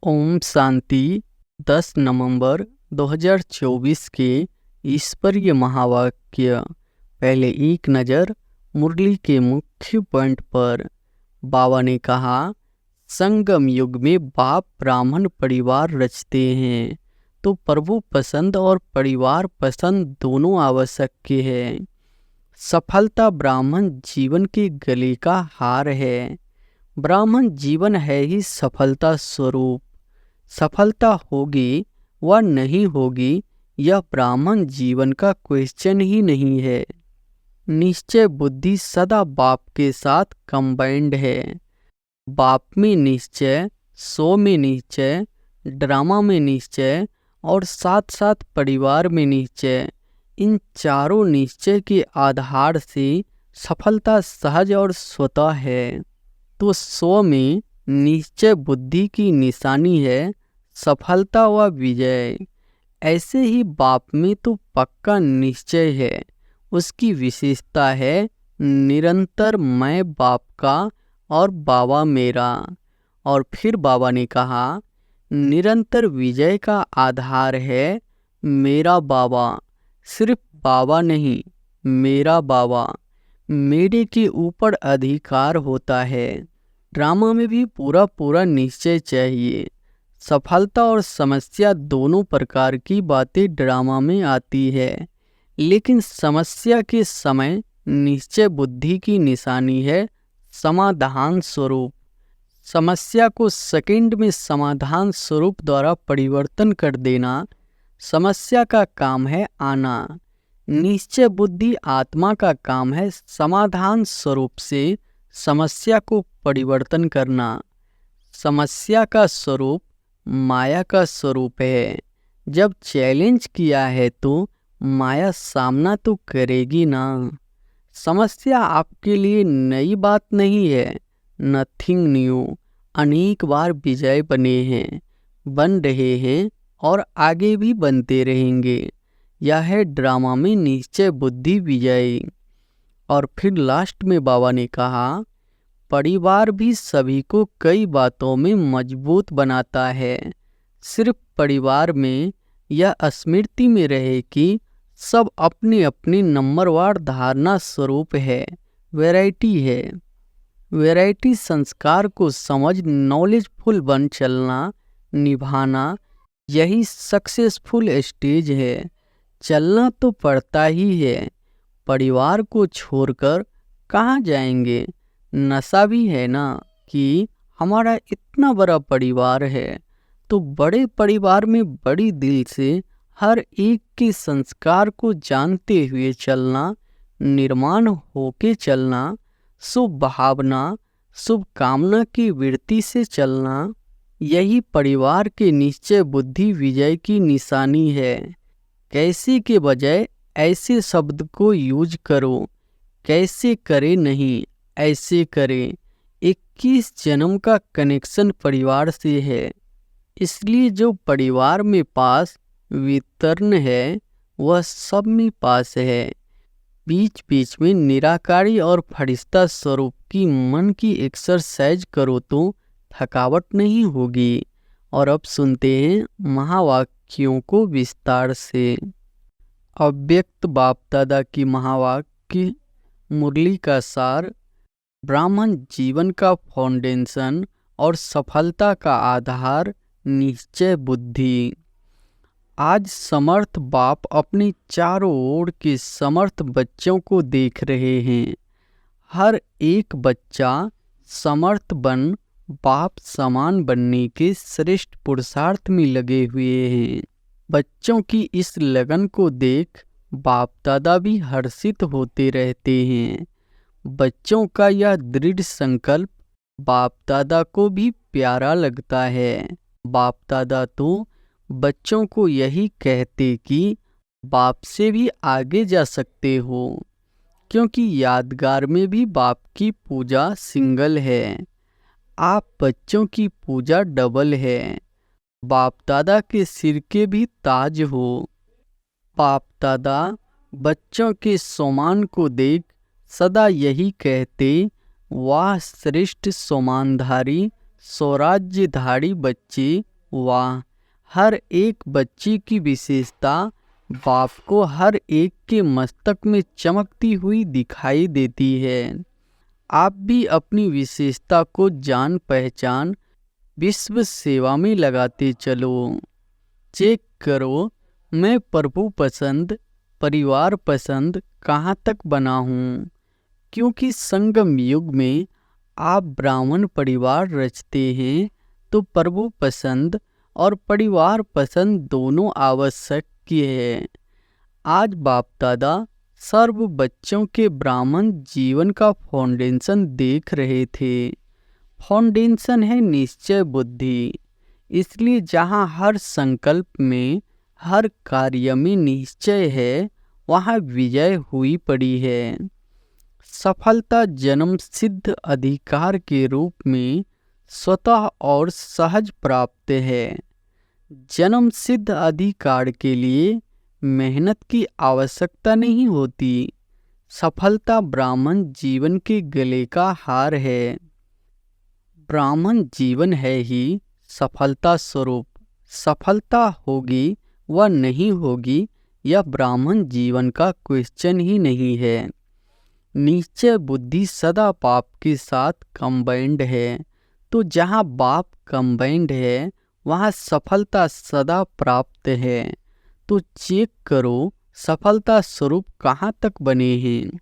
ओम शांति। 10 नवंबर 2024 के ईश्वरीय महावाक्य। पहले एक नज़र मुरली के मुख्य पॉइंट पर। बाबा ने कहा, संगम युग में बाप ब्राह्मण परिवार रचते हैं तो प्रभु पसंद और परिवार पसंद दोनों आवश्यक है। सफलता ब्राह्मण जीवन के गले का हार है। ब्राह्मण जीवन है ही सफलता स्वरूप। सफलता होगी व नहीं होगी यह ब्राह्मण जीवन का क्वेश्चन ही नहीं है। निश्चय बुद्धि सदा बाप के साथ कंबाइंड है। बाप में निश्चय, सो में निश्चय, ड्रामा में निश्चय और साथ साथ परिवार में निश्चय। इन चारों निश्चय के आधार से सफलता सहज और स्वतः है। तो सो में निश्चय बुद्धि की निशानी है सफलता व विजय। ऐसे ही बाप में तो पक्का निश्चय है। उसकी विशेषता है निरंतर मैं बाप का और बाबा मेरा। और फिर बाबा ने कहा, निरंतर विजय का आधार है मेरा बाबा। सिर्फ बाबा नहीं, मेरा बाबा। मेरे के ऊपर अधिकार होता है। ड्रामा में भी पूरा पूरा निश्चय चाहिए। सफलता और समस्या दोनों प्रकार की बातें ड्रामा में आती है, लेकिन समस्या के समय निश्चय बुद्धि की निशानी है समाधान स्वरूप। समस्या को सेकंड में समाधान स्वरूप द्वारा परिवर्तन कर देना समस्या का काम है आना। निश्चय बुद्धि आत्मा का काम है समाधान स्वरूप से समस्या को परिवर्तन करना। समस्या का स्वरूप माया का स्वरूप है। जब चैलेंज किया है तो माया सामना तो करेगी ना। समस्या आपके लिए नई बात नहीं है, नथिंग न्यू। अनेक बार विजय बने हैं, बन रहे हैं और आगे भी बनते रहेंगे। यह है ड्रामा में निश्चय बुद्धि विजय। और फिर लास्ट में बाबा ने कहा, परिवार भी सभी को कई बातों में मजबूत बनाता है। सिर्फ परिवार में यह स्मृति में रहे कि सब अपने अपने नंबरवार धारणा स्वरूप है, वैरायटी है। वैरायटी संस्कार को समझ नॉलेजफुल बन चलना, निभाना, यही सक्सेसफुल स्टेज है। चलना तो पड़ता ही है। परिवार को छोड़कर कहाँ जाएंगे। नशा भी है ना कि हमारा इतना बड़ा परिवार है, तो बड़े परिवार में बड़ी दिल से हर एक के संस्कार को जानते हुए चलना, निर्माण होके चलना, शुभ भावना, शुभ कामना की वृत्ति से चलना, यही परिवार के निश्चय बुद्धि विजय की निशानी है। कैसे के बजाय ऐसे शब्द को यूज करो। कैसे करे नहीं, ऐसे करें। 21 जन्म का कनेक्शन परिवार से है, इसलिए जो परिवार में पास वितरण है वह सब में पास है। बीच बीच में निराकारी और फरिश्ता स्वरूप की मन की एक्सरसाइज करो तो थकावट नहीं होगी। और अब सुनते हैं महावाक्यों को विस्तार से। अव्यक्त बाप दादा की महावाक्य मुरली का सार। ब्राह्मण जीवन का फाउंडेशन और सफलता का आधार निश्चय बुद्धि। आज समर्थ बाप अपने चारों ओर के समर्थ बच्चों को देख रहे हैं। हर एक बच्चा समर्थ बन बाप समान बनने के श्रेष्ठ पुरुषार्थ में लगे हुए हैं। बच्चों की इस लगन को देख बाप दादा भी हर्षित होते रहते हैं। बच्चों का यह दृढ़ संकल्प बाप दादा को भी प्यारा लगता है। बाप दादा तो बच्चों को यही कहते कि बाप से भी आगे जा सकते हो, क्योंकि यादगार में भी बाप की पूजा सिंगल है, आप बच्चों की पूजा डबल है। बाप दादा के सिर के भी ताज हो। बाप दादा बच्चों के सम्मान को देख सदा यही कहते, वाह श्रेष्ठ सोमानधारी स्वराज्यधारी बच्चे, वाह! हर एक बच्चे की विशेषता बाप को हर एक के मस्तक में चमकती हुई दिखाई देती है। आप भी अपनी विशेषता को जान पहचान विश्व सेवा में लगाते चलो। चेक करो, मैं प्रभु पसंद, परिवार पसंद कहाँ तक बना हूँ। क्योंकि संगम युग में आप ब्राह्मण परिवार रचते हैं, तो प्रभु पसंद और परिवार पसंद दोनों आवश्यक है। आज बाप दादा सर्व बच्चों के ब्राह्मण जीवन का फाउंडेशन देख रहे थे। फाउंडेशन है निश्चय बुद्धि। इसलिए जहाँ हर संकल्प में, हर कार्य में निश्चय है, वहाँ विजय हुई पड़ी है। सफलता जन्म सिद्ध अधिकार के रूप में स्वतः और सहज प्राप्त है। जन्म सिद्ध अधिकार के लिए मेहनत की आवश्यकता नहीं होती। सफलता ब्राह्मण जीवन के गले का हार है। ब्राह्मण जीवन है ही सफलता स्वरूप। सफलता होगी व नहीं होगी, यह ब्राह्मण जीवन का क्वेश्चन ही नहीं है। निश्चय बुद्धि सदा पाप के साथ कंबाइंड है, तो जहाँ बाप कंबाइंड है वहाँ सफलता सदा प्राप्त है। तो चेक करो, सफलता स्वरूप कहाँ तक बने हैं।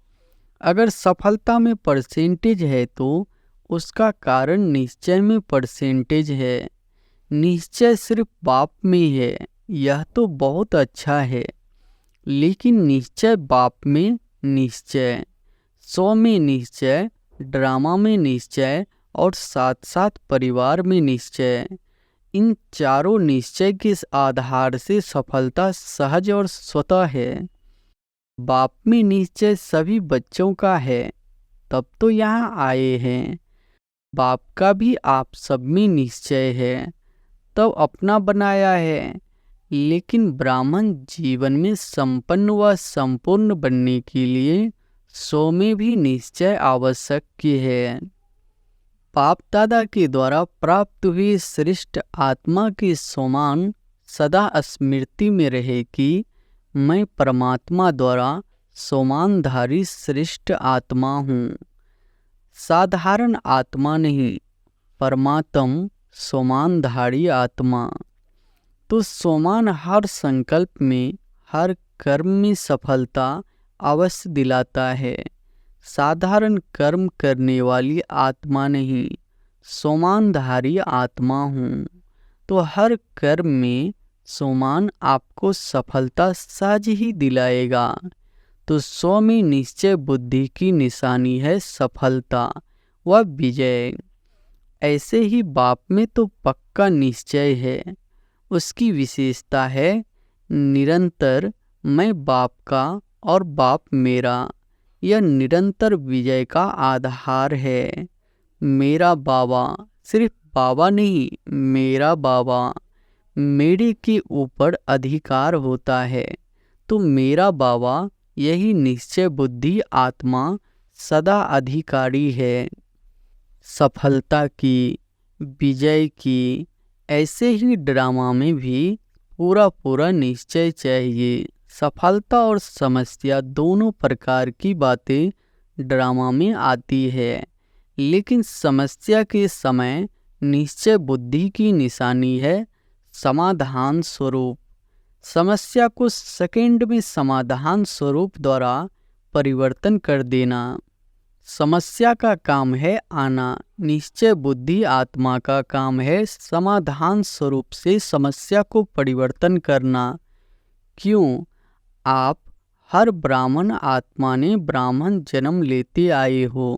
अगर सफलता में परसेंटेज है तो उसका कारण निश्चय में परसेंटेज है। निश्चय सिर्फ बाप में है, यह तो बहुत अच्छा है। लेकिन निश्चय बाप में निश्चय, 100 में निश्चय, ड्रामा में निश्चय और साथ साथ परिवार में निश्चय, इन चारों निश्चय के आधार से सफलता सहज और स्वतः है। बाप में निश्चय सभी बच्चों का है, तब तो यहाँ आए हैं। बाप का भी आप सब में निश्चय है, तब अपना बनाया है। लेकिन ब्राह्मण जीवन में संपन्न व संपूर्ण बनने के लिए 100 में भी निश्चय आवश्यक है। बाप दादा के द्वारा प्राप्त हुई श्रेष्ठ आत्मा के समान सदा स्मृति में रहे कि मैं परमात्मा द्वारा सोमानधारी श्रेष्ठ आत्मा हूँ। साधारण आत्मा नहीं, परमात्म सोमानधारी आत्मा। तो सोमान हर संकल्प में, हर कर्म में सफलता अवश्य दिलाता है। साधारण कर्म करने वाली आत्मा नहीं, सोमानधारी आत्मा हूँ। तो हर कर्म में सोमान आपको सफलता सहज ही दिलाएगा। तो 100 में निश्चय बुद्धि की निशानी है सफलता व विजय। ऐसे ही बाप में तो पक्का निश्चय है। उसकी विशेषता है निरंतर मैं बाप का और बाप मेरा। यह निरंतर विजय का आधार है। मेरा बाबा, सिर्फ बाबा नहीं, मेरा बाबा। मेरे के ऊपर अधिकार होता है, तो मेरा बाबा यही निश्चय बुद्धि आत्मा सदा अधिकारी है। सफलता की, विजय की, ऐसे ही ड्रामा में भी पूरा पूरा निश्चय चाहिए। सफलता और समस्या दोनों प्रकार की बातें ड्रामा में आती है, लेकिन समस्या के समय निश्चय बुद्धि की निशानी है समाधान स्वरूप। समस्या को सेकंड में समाधान स्वरूप द्वारा परिवर्तन कर देना। समस्या का काम है आना, निश्चय बुद्धि आत्मा का काम है समाधान स्वरूप से समस्या को परिवर्तन करना। क्यों? आप हर ब्राह्मण आत्मा ने ब्राह्मण जन्म लेते आए हो।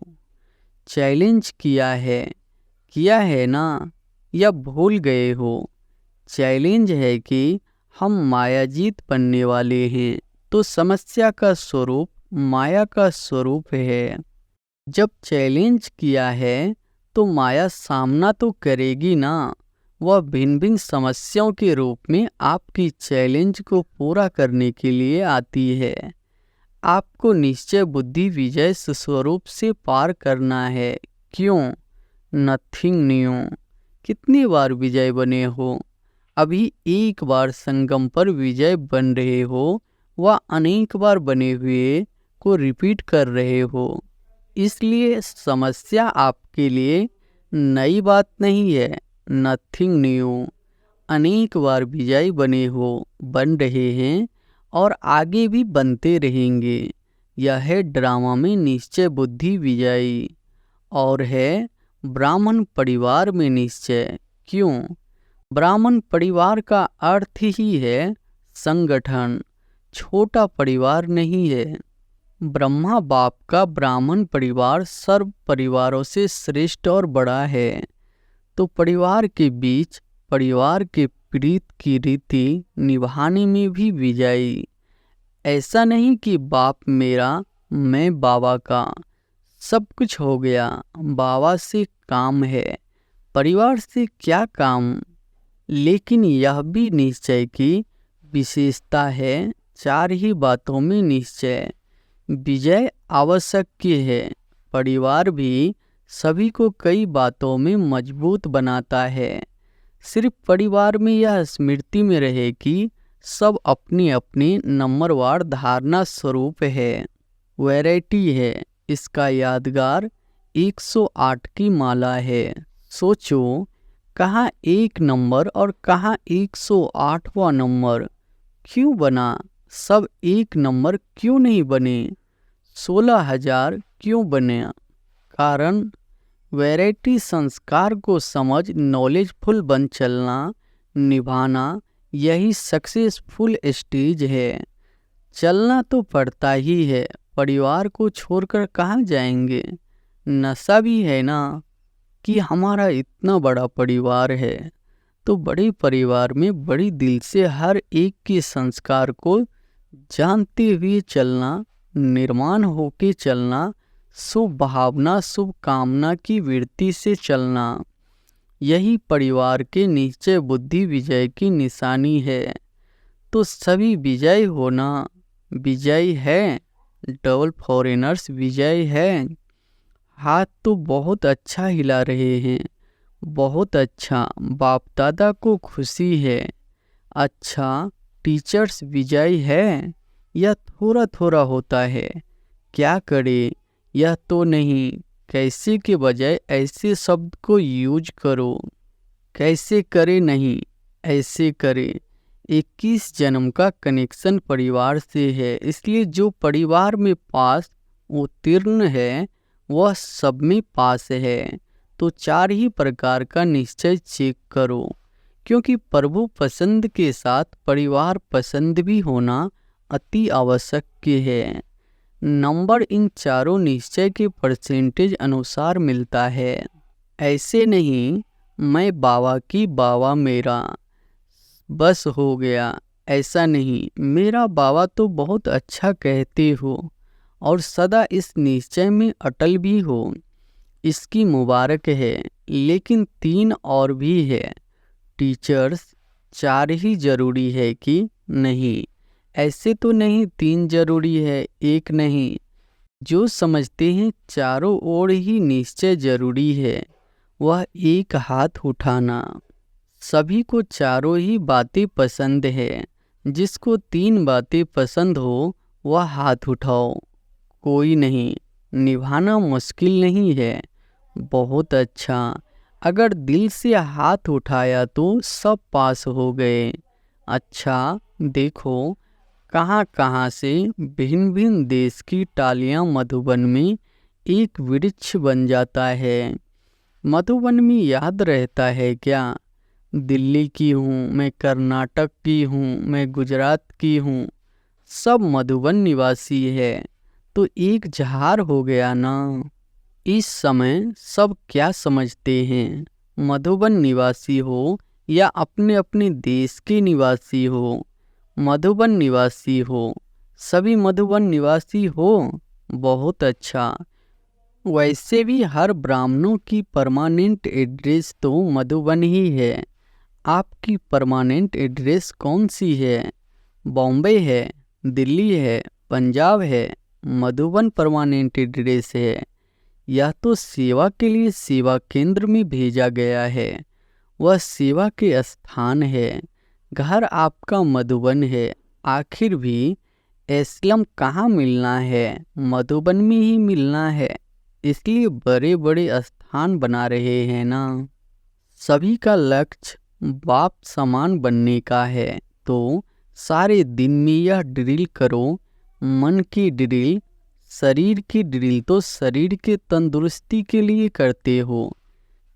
चैलेंज किया है ना, या भूल गए हो? चैलेंज है कि हम मायाजीत बनने वाले हैं, तो समस्या का स्वरूप माया का स्वरूप है। जब चैलेंज किया है तो माया सामना तो करेगी ना। वह भिन्न भिन्न समस्याओं के रूप में आपकी चैलेंज को पूरा करने के लिए आती है। आपको निश्चय बुद्धि विजय स्वरूप से पार करना है। क्यों? Nothing new. कितनी बार विजय बने हो? अभी एक बार संगम पर विजय बन रहे हो, व अनेक बार बने हुए को रिपीट कर रहे हो। इसलिए समस्या आपके लिए नई बात नहीं है, नथिंग न्यू। अनेक बार विजयी बने हो, बन रहे हैं और आगे भी बनते रहेंगे। यह है ड्रामा में निश्चय बुद्धि विजयी, और है ब्राह्मण परिवार में निश्चय। क्यों? ब्राह्मण परिवार का अर्थ ही है संगठन, छोटा परिवार नहीं है। ब्रह्मा बाप का ब्राह्मण परिवार सर्व परिवारों से श्रेष्ठ और बड़ा है। तो परिवार के बीच परिवार के प्रीत की रीति निभाने में भी विजयी। ऐसा नहीं कि बाप मेरा, मैं बाबा का, सब कुछ हो गया, बाबा से काम है, परिवार से क्या काम। लेकिन यह भी निश्चय की विशेषता है, चार ही बातों में निश्चय। विजय आवश्यक है। परिवार भी सभी को कई बातों में मजबूत बनाता है। सिर्फ परिवार में यह स्मृति में रहे कि सब अपनी अपनी नंबरवार धारणा स्वरूप है, वैरायटी है। इसका यादगार 108 की माला है। सोचो, कहाँ एक नंबर और कहाँ 108वां नंबर क्यों बना? सब एक नंबर क्यों नहीं बने? 16,000 क्यों बने? कारण वैरायटी संस्कार को समझ नॉलेजफुल बन चलना, निभाना, यही सक्सेसफुल स्टेज है। चलना तो पड़ता ही है, परिवार को छोड़कर कहाँ जाएंगे? नशा भी है ना कि हमारा इतना बड़ा परिवार है, तो बड़े परिवार में बड़ी दिल से हर एक के संस्कार को जानते हुए चलना, निर्माण होके चलना, शुभ भावना शुभ कामना की वृत्ति से चलना, यही परिवार के निश्चय बुद्धि विजय की निशानी है। तो सभी विजय होना, विजय है। डबल फॉरेनर्स विजय है। हाथ तो बहुत अच्छा हिला रहे हैं, बहुत अच्छा, बाप दादा को खुशी है। अच्छा, टीचर्स विजय है या थोड़ा थोड़ा होता है? क्या करे? यह तो नहीं, कैसे के बजाय ऐसे शब्द को यूज करो। कैसे करे नहीं, ऐसे करे। 21 जन्म का कनेक्शन परिवार से है, इसलिए जो परिवार में पास उत्तीर्ण है वह सब में पास है। तो चार ही प्रकार का निश्चय चेक करो, क्योंकि प्रभु पसंद के साथ परिवार पसंद भी होना अति आवश्यक है। नंबर इन चारों निश्चय के परसेंटेज अनुसार मिलता है। ऐसे नहीं मैं बाबा की, बाबा मेरा, बस हो गया, ऐसा नहीं। मेरा बाबा तो बहुत अच्छा कहते हो और सदा इस निश्चय में अटल भी हो, इसकी मुबारक है। लेकिन 3 और भी है। टीचर्स 4 ही जरूरी है कि नहीं? ऐसे तो नहीं 3 जरूरी है, एक नहीं। जो समझते हैं चारों ओर ही निश्चय जरूरी है, वह एक हाथ उठाना। सभी को चारों ही बातें पसंद है। जिसको 3 बातें पसंद हो वह हाथ उठाओ। कोई नहीं, निभाना मुश्किल नहीं है। बहुत अच्छा, अगर दिल से हाथ उठाया तो सब पास हो गए। अच्छा, देखो कहाँ कहाँ से भिन्न भिन्न देश की टालियाँ मधुबन में एक वृक्ष बन जाता है। मधुबन में याद रहता है क्या? दिल्ली की हूँ मैं, कर्नाटक की हूँ मैं, गुजरात की हूँ, सब मधुबन निवासी है। तो एक जहार हो गया ना। इस समय सब क्या समझते हैं? मधुबन निवासी हो या अपने अपने देश के निवासी हो? मधुबन निवासी हो, सभी मधुबन निवासी हो, बहुत अच्छा। वैसे भी हर ब्राह्मणों की परमानेंट एड्रेस तो मधुबन ही है। आपकी परमानेंट एड्रेस कौन सी है? बॉम्बे है, दिल्ली है, पंजाब है, मधुबन परमानेंट एड्रेस है। यह तो सेवा के लिए सेवा केंद्र में भेजा गया है। वह सेवा के स्थान है। घर आपका मधुबन है। आखिर भी एस्लम कहाँ मिलना है, मधुबन में ही मिलना है। इसलिए बड़े बड़े स्थान बना रहे हैं ना। सभी का लक्ष्य बाप समान बनने का है, तो सारे दिन में यह ड्रिल करो। मन की ड्रिल, शरीर की ड्रिल तो शरीर के तंदुरुस्ती के लिए करते हो,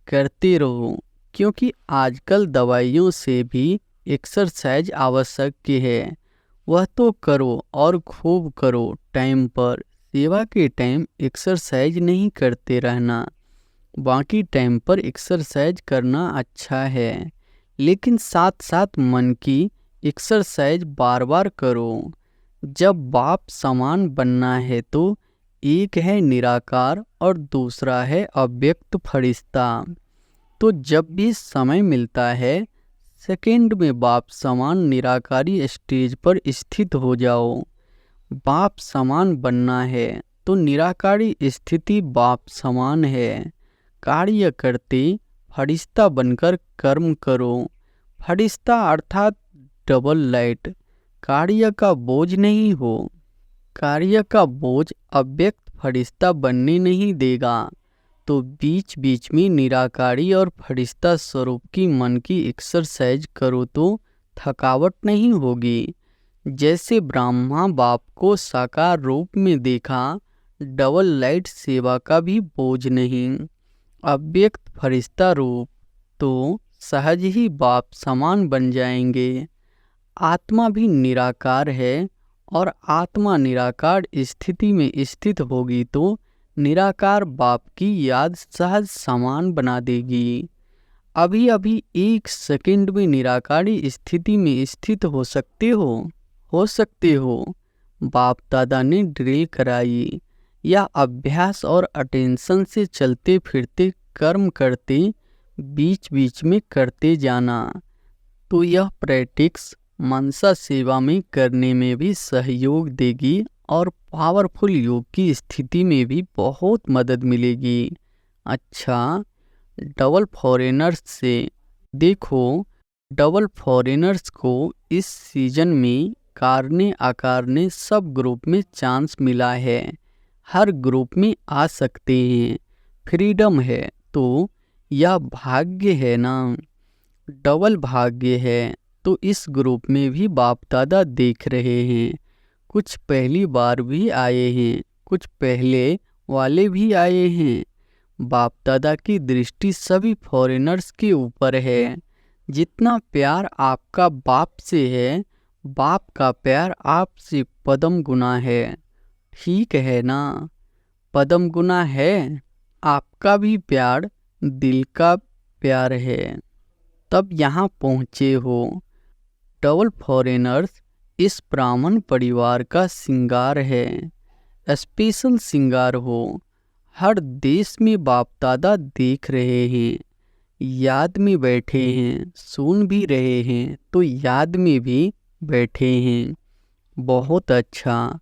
करते रहो। क्योंकि आजकल दवाइयों से भी एक्सरसाइज आवश्यक है। वह तो करो और खूब करो टाइम पर। सेवा के टाइम एक्सरसाइज नहीं करते रहना, बाकी टाइम पर एक्सरसाइज करना अच्छा है, लेकिन साथ साथ मन की एक्सरसाइज बार बार करो। जब बाप समान बनना है तो एक है निराकार और दूसरा है अव्यक्त फरिश्ता। तो जब भी समय मिलता है, सेकंड में बाप समान निराकारी स्टेज पर स्थित हो जाओ। बाप समान बनना है तो निराकारी स्थिति बाप समान है। कार्य करते फरिश्ता बनकर कर्म करो। फरिश्ता अर्थात डबल लाइट, कार्य का बोझ नहीं हो। कार्य का बोझ अव्यक्त फरिश्ता बनने नहीं देगा। तो बीच बीच में निराकारी और फरिश्ता स्वरूप की मन की एक्सरसाइज करो तो थकावट नहीं होगी। जैसे ब्रह्मा बाप को साकार रूप में देखा, डबल लाइट सेवा का भी बोझ नहीं। अव्यक्त फरिश्ता रूप तो सहज ही बाप समान बन जाएंगे। आत्मा भी निराकार है और आत्मा निराकार स्थिति में स्थित होगी तो निराकार बाप की याद सहज समान बना देगी। अभी अभी एक सेकंड में निराकारी स्थिति में स्थित हो सकते हो। बाप दादा ने ड्रिल कराई, या अभ्यास और अटेंशन से चलते फिरते कर्म करते बीच बीच में करते जाना। तो यह प्रैक्टिस मनसा सेवा में करने में भी सहयोग देगी और पावरफुल योग की स्थिति में भी बहुत मदद मिलेगी। अच्छा, डबल फॉरेनर्स से देखो, डबल फॉरेनर्स को इस सीजन में कारने अकारने सब ग्रुप में चांस मिला है। हर ग्रुप में आ सकते हैं, फ्रीडम है। तो यह भाग्य है ना, डबल भाग्य है। तो इस ग्रुप में भी बाप दादा देख रहे हैं। कुछ पहली बार भी आए हैं, कुछ पहले वाले भी आए हैं। बाप दादा की दृष्टि सभी फॉरेनर्स के ऊपर है। जितना प्यार आपका बाप से है, बाप का प्यार आपसे पदम गुना है। ठीक है ना, पदम गुना है। आपका भी प्यार दिल का प्यार है, तब यहाँ पहुँचे हो। डबल फॉरेनर्स इस ब्राह्मण परिवार का श्रृंगार है, स्पेशल श्रृंगार हो। हर देश में बाप दादा देख रहे हैं, याद में बैठे हैं, सुन भी रहे हैं तो याद में भी बैठे हैं। बहुत अच्छा।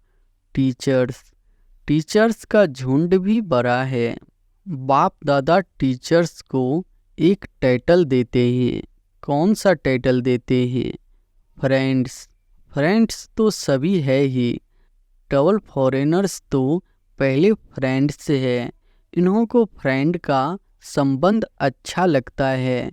टीचर्स का झुंड भी बड़ा है। बाप दादा टीचर्स को एक टाइटल देते हैं। कौन सा टाइटल देते हैं? फ्रेंड्स तो सभी है ही। डबल फॉरेनर्स तो पहले फ्रेंड्स है। इन्हों को फ्रेंड का संबंध अच्छा लगता है।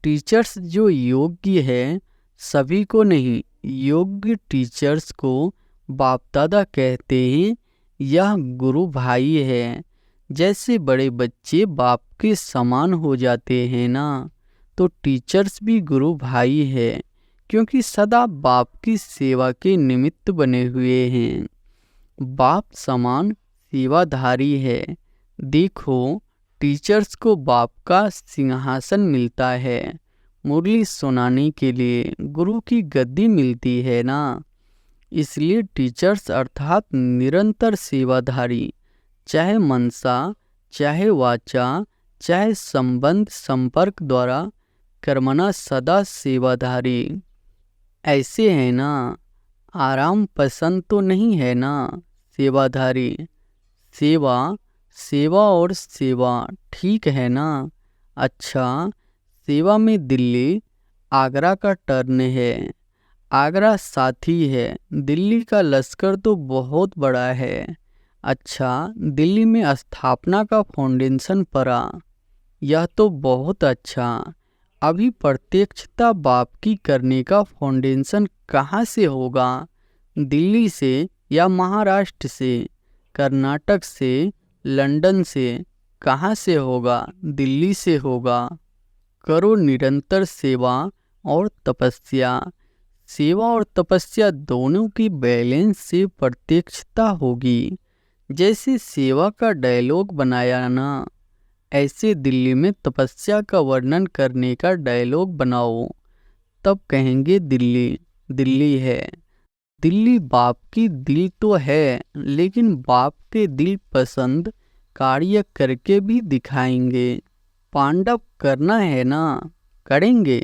टीचर्स जो योग्य है, सभी को नहीं, योग्य टीचर्स को बाप दादा कहते हैं। यह गुरु भाई है। जैसे बड़े बच्चे बाप के समान हो जाते हैं ना, तो टीचर्स भी गुरु भाई है, क्योंकि सदा बाप की सेवा के निमित्त बने हुए हैं। बाप समान सेवाधारी है। देखो, टीचर्स को बाप का सिंहासन मिलता है, मुरली सुनाने के लिए गुरु की गद्दी मिलती है ना। इसलिए टीचर्स अर्थात निरंतर सेवाधारी, चाहे मनसा, चाहे वाचा, चाहे संबंध संपर्क द्वारा कर्मणा सदा सेवाधारी। ऐसे है ना, आराम पसंद तो नहीं है ना। सेवाधारी, सेवा और सेवा, ठीक है ना। अच्छा, सेवा में दिल्ली, आगरा का टर्न है। आगरा साथी है, दिल्ली का लश्कर तो बहुत बड़ा है। अच्छा, दिल्ली में स्थापना का फाउंडेशन पड़ा, यह तो बहुत अच्छा। अभी प्रत्यक्षता बाप की करने का फाउंडेशन कहाँ से होगा? दिल्ली से या महाराष्ट्र से, कर्नाटक से, लंदन से? कहाँ से होगा? दिल्ली से होगा। करो निरंतर सेवा और तपस्या। सेवा और तपस्या दोनों की बैलेंस से प्रत्यक्षता होगी। जैसे सेवा का डायलॉग बनाया ना, ऐसे दिल्ली में तपस्या का वर्णन करने का डायलॉग बनाओ, तब कहेंगे दिल्ली दिल्ली है। दिल्ली बाप की दिल तो है, लेकिन बाप के दिल पसंद कार्य करके भी दिखाएंगे। पांडव करना है ना, करेंगे,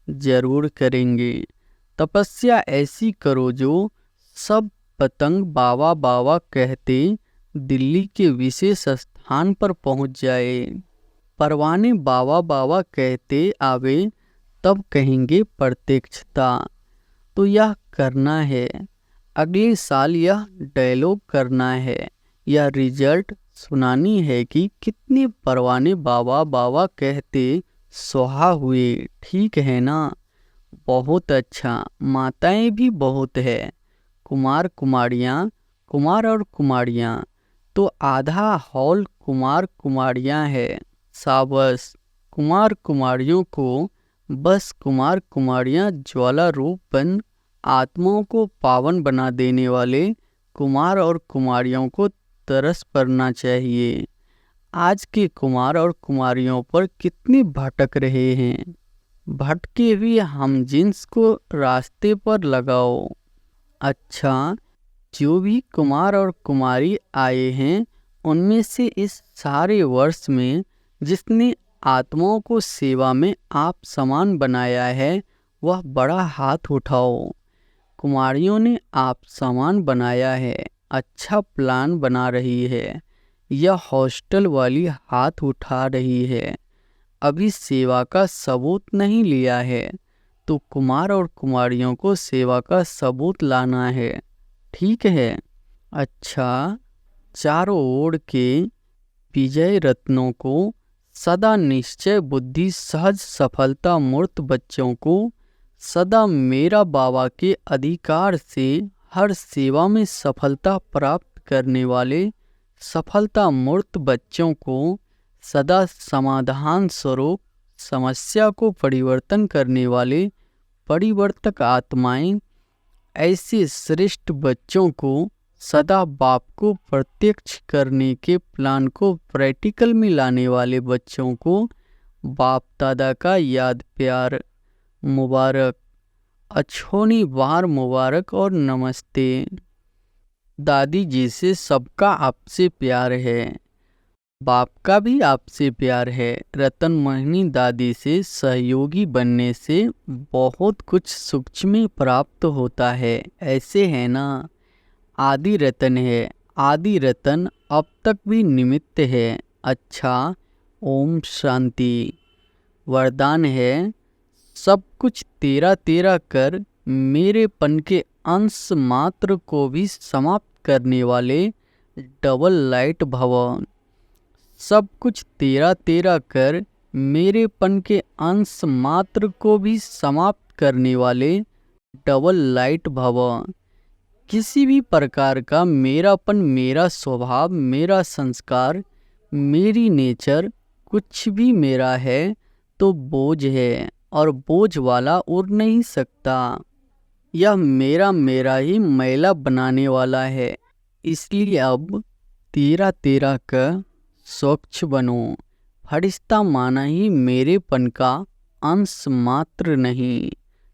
जरूर करेंगे। तपस्या ऐसी करो जो सब पतंग बाबा बाबा कहते दिल्ली के विशेष स्थान पर पहुंच जाए। परवाने बाबा बाबा कहते आवे, तब कहेंगे प्रत्यक्षता। तो यह करना है, अगले साल यह डायलॉग करना है, यह रिजल्ट सुनानी है कि कितने परवाने बाबा बाबा कहते सुहा हुए। ठीक है ना? बहुत अच्छा। माताएं भी बहुत है, कुमार कुमारियाँ, कुमार और कुमारियाँ, तो आधा हॉल कुमार कुमारियाँ है। साबस, कुमार कुमारियों को बस कुमार कुमारियाँ ज्वाला रूप बन आत्माओं को पावन बना देने वाले कुमार और कुमारियों को तरस पड़ना चाहिए। आज के कुमार और कुमारियों पर कितने भटक रहे हैं। भटके हुए हम जिन्स को रास्ते पर लगाओ। अच्छा, जो भी कुमार और कुमारी आए हैं, उनमें से इस सारे वर्ष में जिसने आत्माओं को सेवा में आप समान बनाया है, वह बड़ा हाथ उठाओ। कुमारियों ने आप समान बनाया है, अच्छा प्लान बना रही है। यह हॉस्टल वाली हाथ उठा रही है, अभी सेवा का सबूत नहीं लिया है, तो कुमार और कुमारियों को सेवा का सबूत लाना है। ठीक है? अच्छा, चारों ओर के विजय रत्नों को, सदा निश्चय बुद्धि सहज सफलता मूर्त बच्चों को, सदा मेरा बाबा के अधिकार से हर सेवा में सफलता प्राप्त करने वाले सफलता मूर्त बच्चों को, सदा समाधान स्वरूप समस्या को परिवर्तन करने वाले परिवर्तक आत्माएं, ऐसे श्रेष्ठ बच्चों को, सदा बाप को प्रत्यक्ष करने के प्लान को प्रैक्टिकल में लाने वाले बच्चों को बाप दादा का याद प्यार मुबारक, अछोनी बार मुबारक और नमस्ते। दादी जी से सबका आपसे प्यार है, बाप का भी आपसे प्यार है। रतन मोहिनी दादी से सहयोगी बनने से बहुत कुछ सूक्ष्म प्राप्त होता है, ऐसे है ना? आदि रतन है, आदि रतन अब तक भी निमित्त है। अच्छा, ओम शांति। वरदान है, सब कुछ तेरा तेरा कर मेरेपन के अंश मात्र को भी समाप्त करने वाले डबल लाइट भव। सब कुछ तेरा तेरा कर मेरेपन के अंश मात्र को भी समाप्त करने वाले डबल लाइट भव। किसी भी प्रकार का मेरापन, मेरा स्वभाव, मेरा संस्कार, मेरी नेचर, कुछ भी मेरा है तो बोझ है, और बोझ वाला उड़ नहीं सकता। यह मेरा मेरा ही मैला बनाने वाला है। इसलिए अब तेरा तेरा का स्वच्छ बनो। फरिश्ता माना ही मेरेपन का अंश मात्र नहीं।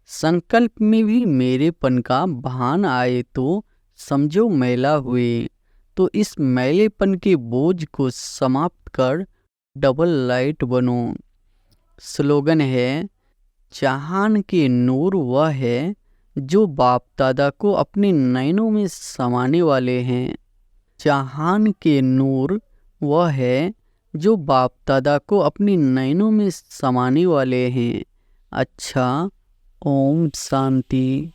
संकल्प में भी मेरेपन का भान आए तो समझो मैला हुए। तो इस मैलेपन के बोझ को समाप्त कर डबल लाइट बनो। स्लोगन है, जहान के नूर वह है जो बाप दादा को अपने नैनों में समाने वाले हैं। जहान के नूर वह है जो बाप दादा को अपनी नैनों में समाने वाले हैं। अच्छा, ओम शांति।